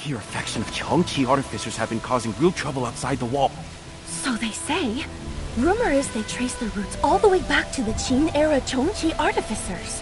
hear a faction of Chongqi artificers have been causing real trouble outside the wall. So they say. Rumor is they trace their roots all the way back to the Qin-era Chongqi artificers.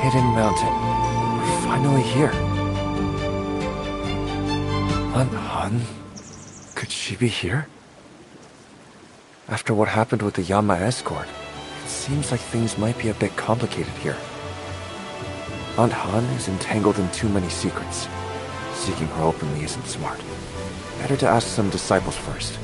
Hidden Mountain. We're finally here. Han? Could she be here? After what happened with the Yama escort, it seems like things might be a bit complicated here. Aunt Han is entangled in too many secrets. Seeking her openly isn't smart. Better to ask some disciples first.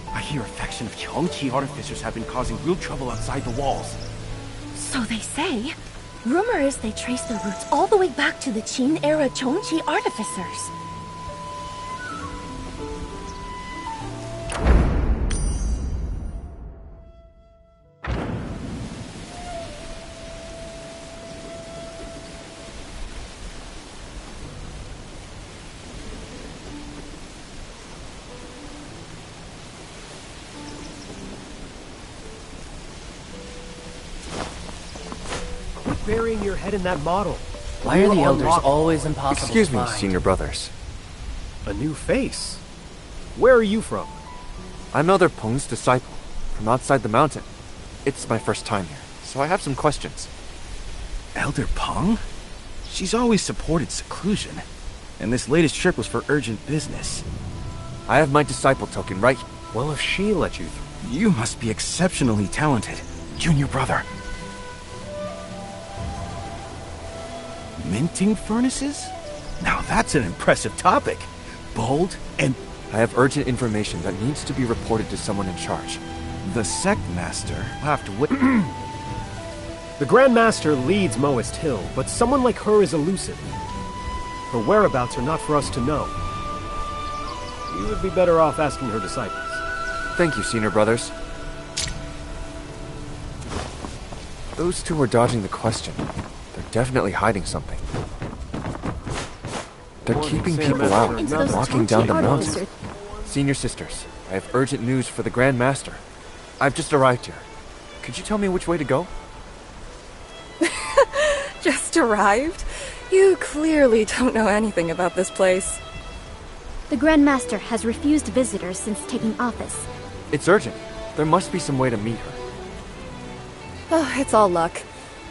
I hear a faction of Chongqi artificers have been causing real trouble outside the walls. So they say. Rumor is they trace their roots all the way back to the Qin-era Chongqi artificers. Burying your head in that model. Why are the elders always impossible Excuse to me, find? senior brothers. A new face? Where are you from? I'm Elder Peng's disciple, from outside the mountain. It's my first time here, so I have some questions. Elder Peng? She's always supported seclusion, and this latest trip was for urgent business. I have my disciple token right here. Well, if she let you through. You must be exceptionally talented, junior brother. Minting furnaces? Now that's an impressive topic. Bold and... I have urgent information that needs to be reported to someone in charge. The sect master will have to wait. The Grand Master leads Moist Hill, but someone like her is elusive. Her whereabouts are not for us to know. You would be better off asking her disciples. Thank you, senior brothers. Those two are dodging the question. They're definitely hiding something. They're keeping people out and walking down the mountain. Senior sisters, I have urgent news for the Grand Master. I've just arrived here. Could you tell me which way to go? Just arrived? You clearly don't know anything about this place. The Grand Master has refused visitors since taking office. It's urgent. There must be some way to meet her. Oh, it's all luck.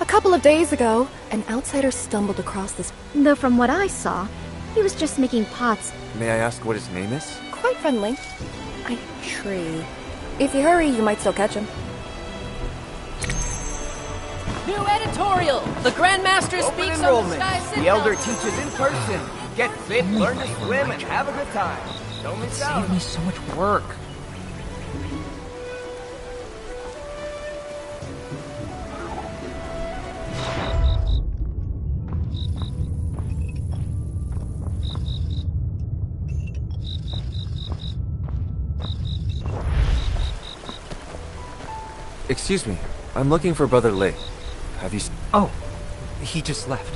A couple of days ago, an outsider stumbled across this. Though from what I saw, he was just making pots. May I ask what his name is? Quite friendly. A tree. If you hurry, you might still catch him. New editorial! The Grandmaster speaks on the Sky Citadel! The Elder teaches in person. Get fit, learn to swim, and have a good time. Don't miss out. Save me so much work. Excuse me. I'm looking for Brother Lei. Have you... Oh, he just left.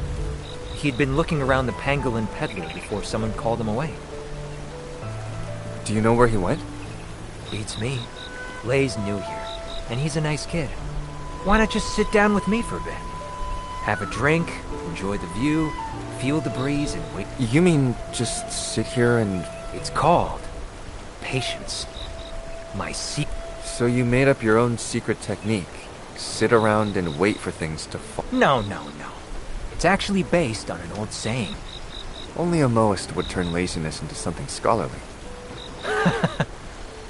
He'd been looking around the Pangolin Peddler before someone called him away. Do you know where he went? Beats me. Lei's new here, and he's a nice kid. Why not just sit down with me for a bit? Have a drink, enjoy the view, feel the breeze, and wait. You mean just sit here and... It's called patience. My secret. So you made up your own secret technique? Sit around and wait for things to fall? No. It's actually based on an old saying. Only a Moist would turn laziness into something scholarly.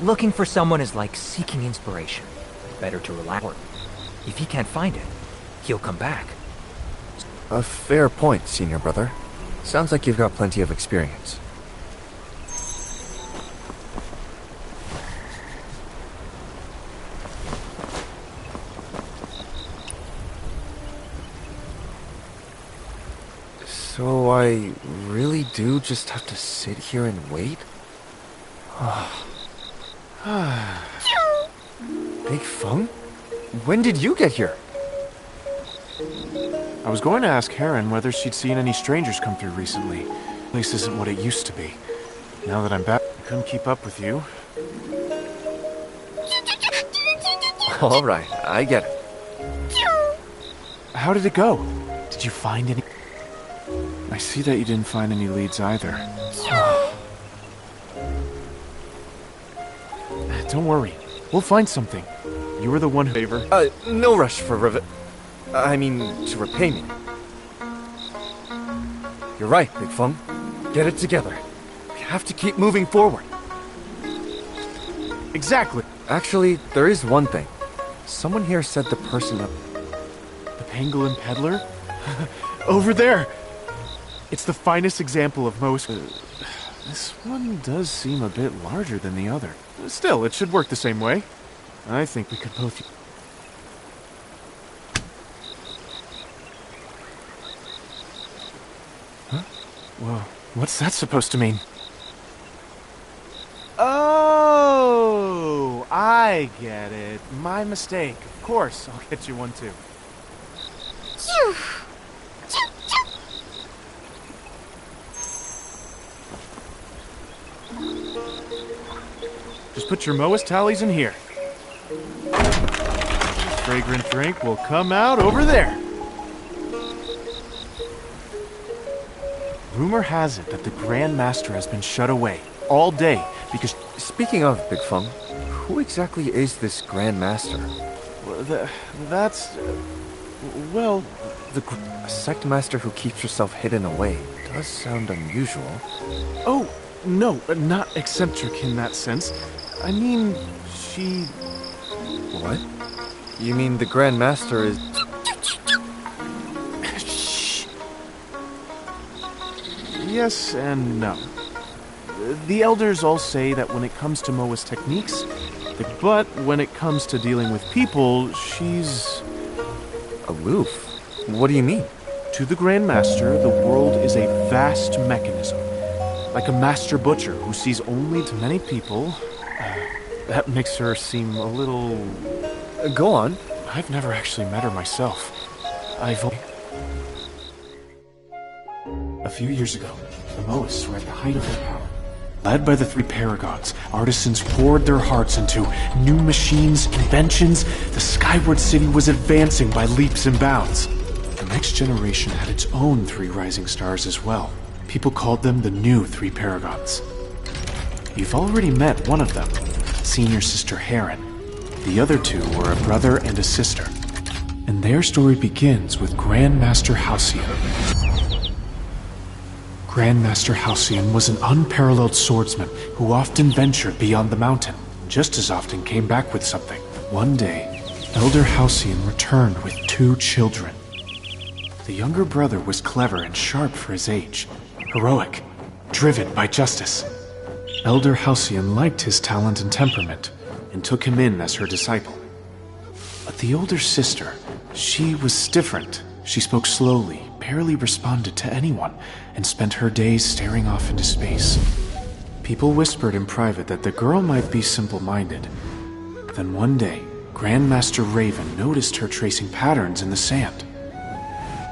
Looking for someone is like seeking inspiration. Better to relax. If he can't find it, he'll come back. A fair point, senior brother. Sounds like you've got plenty of experience. So I really do just have to sit here and wait? Big Feng? When did you get here? I was going to ask Heron whether she'd seen any strangers come through recently. The place isn't what it used to be. Now that I'm back, I couldn't keep up with you. Alright, I get it. How did it go? Did you find any... I see that you didn't find any leads either. Don't worry. We'll find something. You were the one who... Favor. No rush for to repay me. You're right, Big Feng. Get it together. We have to keep moving forward. Exactly. Actually, there is one thing. Someone here said the person up... The Pangolin Peddler? Over there! It's the finest example of most... this one does seem a bit larger than the other. Still, it should work the same way. I think we could both... Huh? Whoa, what's that supposed to mean? Oh, I get it. My mistake. Of course, I'll get you one too. Just put your Moist tallies in here. This fragrant drink will come out over there. Rumor has it that the Grand Master has been shut away all day because... Speaking of, Big Feng, who exactly is this Grand Master? That's... well... A sect master who keeps herself hidden away does sound unusual. Oh, no, not eccentric in that sense. I mean, she... What? You mean the Grand Master is... Shh. Yes and no. The elders all say that when it comes to Moa's techniques, but when it comes to dealing with people, she's... aloof? What do you mean? To the Grand Master, the world is a vast mechanism. Like a master butcher who sees only to many people. That makes her seem a little... Go on. I've never actually met her myself. A few years ago, the Moists were at the height of their power. Led by the three Paragons, artisans poured their hearts into new machines, inventions. The Skyward City was advancing by leaps and bounds. The next generation had its own three rising stars as well. People called them the new three Paragons. You've already met one of them, Senior Sister Heron. The other two were a brother and a sister. And their story begins with Grand Master Halcyon. Grand Master Halcyon was an unparalleled swordsman who often ventured beyond the mountain, just as often came back with something. One day, Elder Halcyon returned with 2 children. The younger brother was clever and sharp for his age, heroic, driven by justice. Elder Halcyon liked his talent and temperament, and took him in as her disciple. But the older sister, she was different. She spoke slowly, barely responded to anyone, and spent her days staring off into space. People whispered in private that the girl might be simple-minded. Then one day, Grandmaster Raven noticed her tracing patterns in the sand.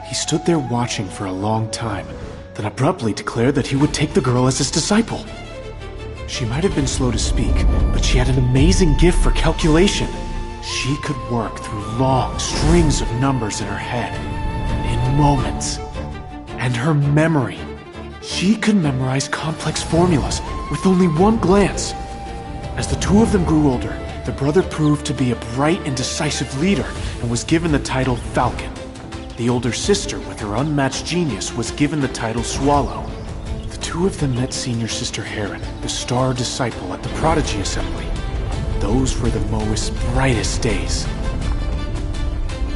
He stood there watching for a long time, then abruptly declared that he would take the girl as his disciple. She might have been slow to speak, but she had an amazing gift for calculation. She could work through long strings of numbers in her head, in moments. And her memory. She could memorize complex formulas with only one glance. As the two of them grew older, the brother proved to be a bright and decisive leader and was given the title Falcon. The older sister, with her unmatched genius, was given the title Swallow. The two of them met senior sister Heron, the star disciple at the Prodigy Assembly. Those were the Moist's brightest days.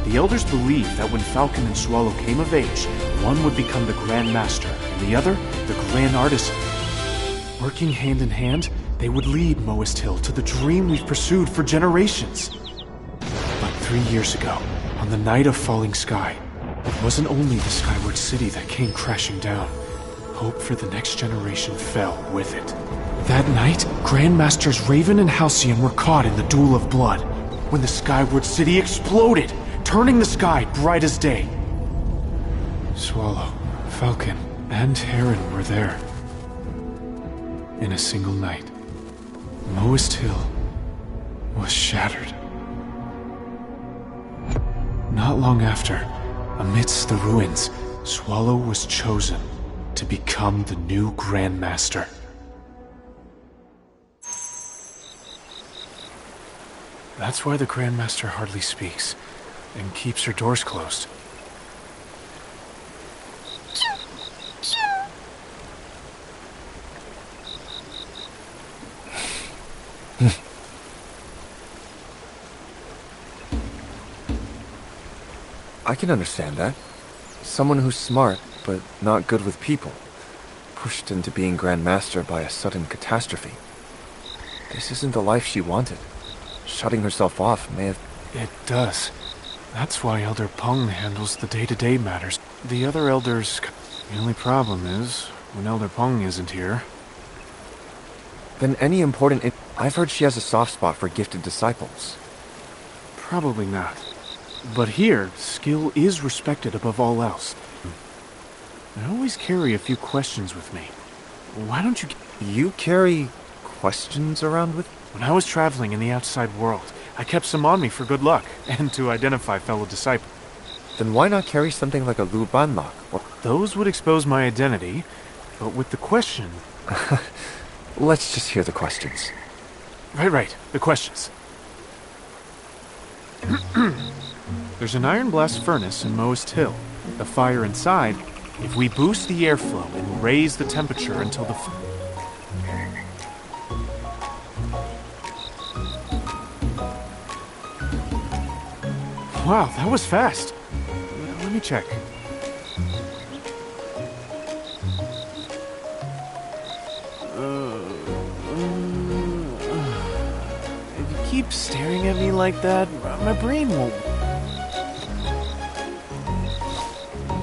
The elders believed that when Falcon and Swallow came of age, one would become the Grand Master, and the other, the Grand Artisan. Working hand in hand, they would lead Moist Hill to the dream we've pursued for generations. But 3 years ago, on the night of falling sky, it wasn't only the Skyward City that came crashing down. Hope for the next generation fell with it. That night, Grandmasters Raven and Halcyon were caught in the duel of blood, when the Skyward City exploded, turning the sky bright as day. Swallow, Falcon, and Heron were there. In a single night, Moist Hill was shattered. Not long after, amidst the ruins, Swallow was chosen to become the new Grandmaster. That's why the Grandmaster hardly speaks, and keeps her doors closed. I can understand that. Someone who's smart, but not good with people. Pushed into being Grand Master by a sudden catastrophe. This isn't the life she wanted. Shutting herself off may have... It does. That's why Elder Peng handles the day-to-day matters. The other elders... The only problem is, when Elder Peng isn't here... Then any important... I've heard she has a soft spot for gifted disciples. Probably not. But here, skill is respected above all else. I always carry a few questions with me. Why don't you... You carry questions around with? When I was traveling in the outside world, I kept some on me for good luck, and to identify fellow disciples. Then why not carry something like a Lu Ban lock? Or... Those would expose my identity, but with the question... Let's just hear the questions. Right, the questions. There's an iron blast furnace in Moist Hill. The fire inside, if we boost the airflow and raise the temperature until the... Wow, that was fast. Let me check. If you keep staring at me like that, my brain won't...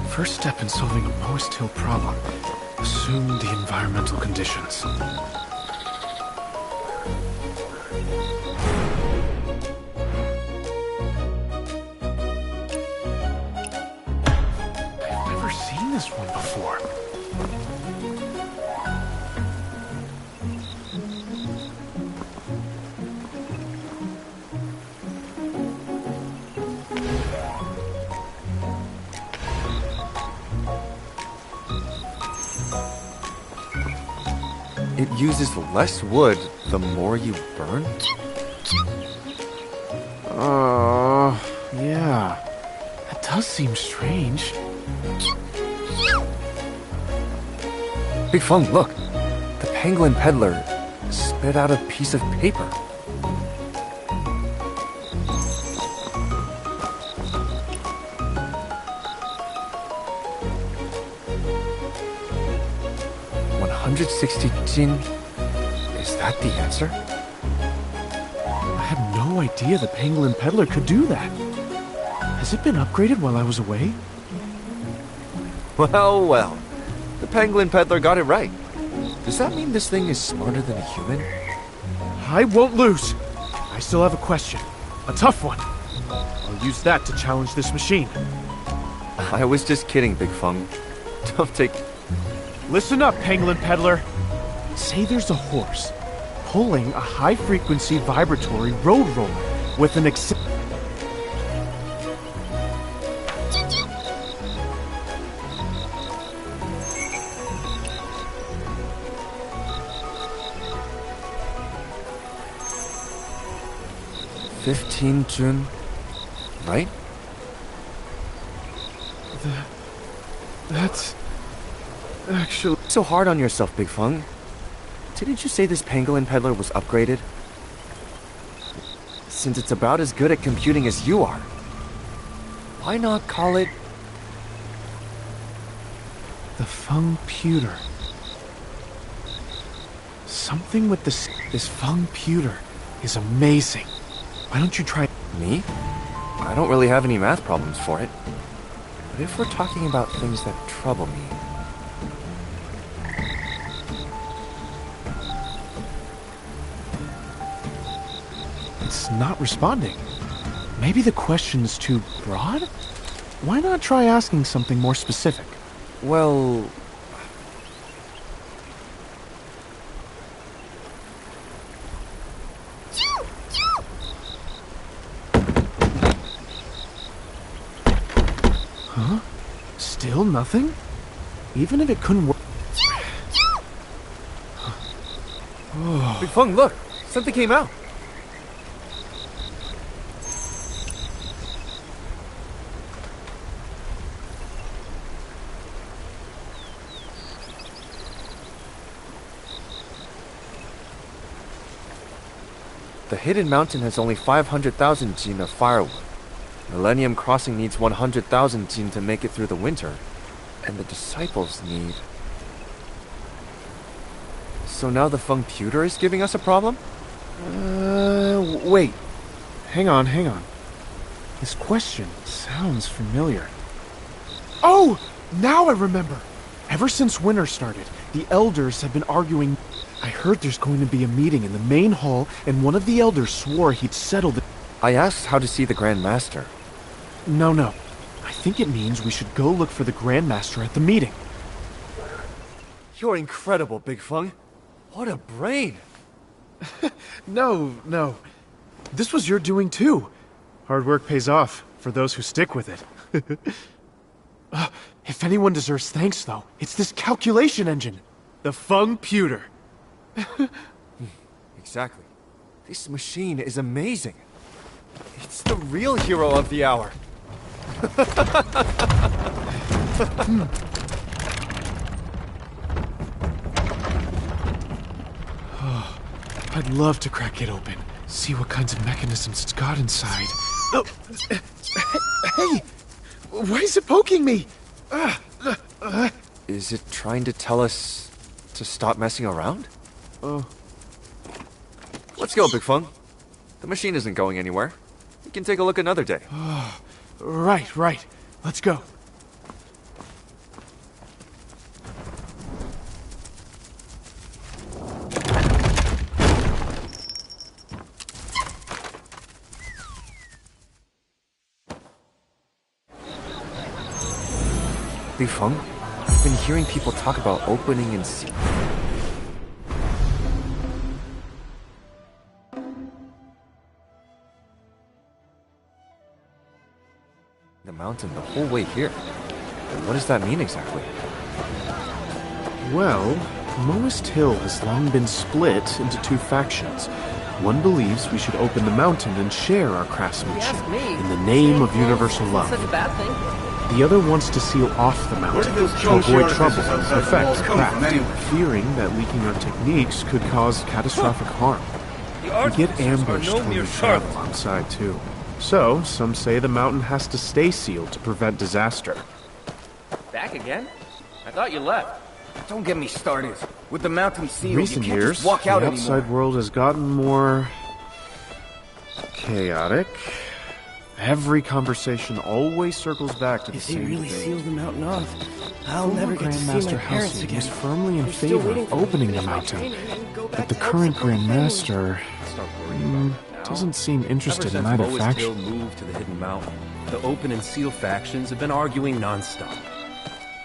First step in solving a Moist Hill problem. Assume the environmental conditions. I've never seen this one before. It uses less wood the more you burn? Yeah. That does seem strange. Big Feng, look! The Penguin Peddler spit out a piece of paper. Jin, is that the answer? I had no idea the Penguin Peddler could do that. Has it been upgraded while I was away? Well. The Penguin Peddler got it right. Does that mean this thing is smarter than a human? I won't lose. I still have a question. A tough one. I'll use that to challenge this machine. I was just kidding, Big Feng. Don't take... Listen up, Penguin Peddler. Say there's a horse pulling a high-frequency vibratory road roller with an $15 Jun, right? That's actually So hard on yourself, Big Feng. Didn't you say this pangolin peddler was upgraded? Since it's about as good at computing as you are, why not call it the Feng-puter. Something with this Feng-puter is amazing. Why don't you try me? I don't really have any math problems for it. But if we're talking about things that trouble me... It's not responding. Maybe the question's too broad? Why not try asking something more specific? Well... Huh? Still nothing? Even if it couldn't work... Big Feng, look! Something came out! The Hidden Mountain has only 500,000 Jin of firewood. Millennium Crossing needs 100,000 Jin to make it through the winter. And the Disciples need... So now the Feng-puter is giving us a problem? Wait. Hang on. This question sounds familiar. Oh! Now I remember! Ever since winter started, the elders have been arguing. I heard there's going to be a meeting in the main hall, and one of the elders swore he'd settle the... I asked how to see the Grand Master. No. I think it means we should go look for the Grand Master at the meeting. You're incredible, Big Feng. What a brain! No. This was your doing too. Hard work pays off, for those who stick with it. If anyone deserves thanks, though, it's this calculation engine. The Feng-puter. Exactly. This machine is amazing. It's the real hero of the hour. I'd love to crack it open. See what kinds of mechanisms it's got inside. Oh, hey! Why is it poking me? Is it trying to tell us to stop messing around? Let's go, Big Feng. The machine isn't going anywhere. We can take a look another day. Right. Let's go. Big Feng, I've been hearing people talk about opening and sealing the mountain the whole way here. What does that mean exactly? Well, Moist Hill has long been split into two factions. One believes we should open the mountain and share our craftsmanship in the name of universal love. Such a bad thing. The other wants to seal off the mountain to avoid trouble and perfect the craft, fearing that leaking our techniques could cause catastrophic harm. We get ambushed when we travel outside too. So, some say the mountain has to stay sealed to prevent disaster. Back again? I thought you left. Don't get me started. With the mountain sealed, In recent you can't years, just walk the out outside anymore. world has gotten more... chaotic. Every conversation always circles back to the same really thing. sealed the mountain off, I'll Former never get to see Grandmaster my parents Halcyon again. was firmly in They're still favor waiting of for me to opening the finish my mountain, training and go but back the to help current some of my Grandmaster Start worrying about it now. doesn't seem interested in Ever either since Moist Hill faction. moved to the Hidden Mountain, the Open and Seal factions have been arguing non-stop.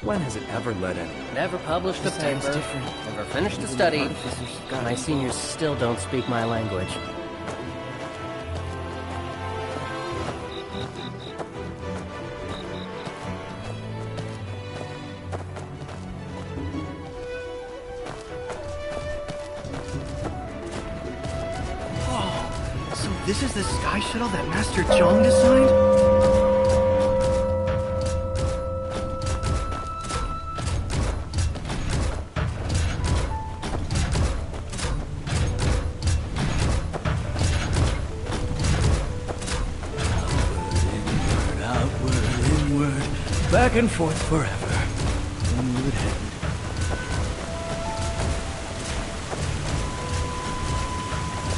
When has it ever led anywhere? Never published a This time's paper. different. Never finished a study. My seniors still don't speak my language. This is the sky shuttle that Master Zhong designed? Back and forth forever. Inward headed.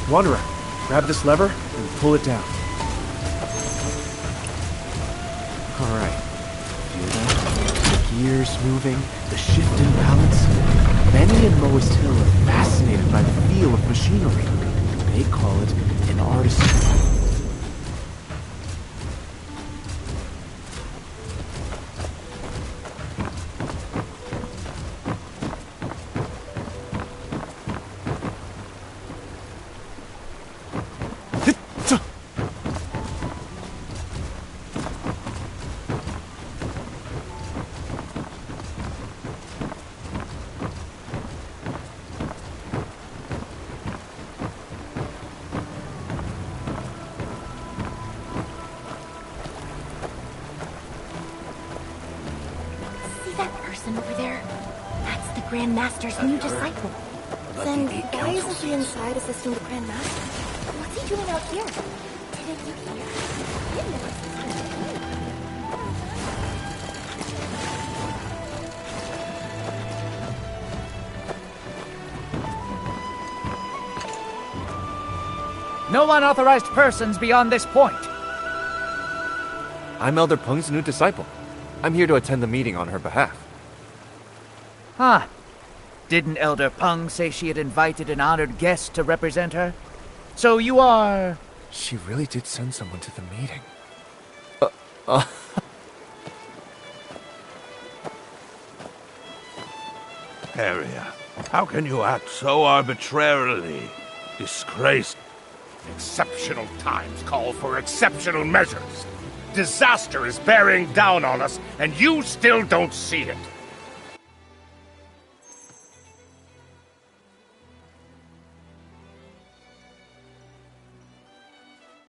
Wanderer, grab this lever and pull it down. Alright. Feel that? The gears moving, the shift in balance. Benny and Moist Hill are fascinated by the feel of machinery. They call it an artisan. Over there. That's the Grand Master's new disciple. Then why isn't he inside assisting the Grand Master? What's he doing out here? Didn't you hear? I didn't know what's No unauthorized persons beyond this point. I'm Elder Peng's new disciple. I'm here to attend the meeting on her behalf. Huh. Didn't Elder Peng say she had invited an honored guest to represent her? So you are... She really did send someone to the meeting. Area, how can you act so arbitrarily? Disgrace. Exceptional times call for exceptional measures. Disaster is bearing down on us, and you still don't see it.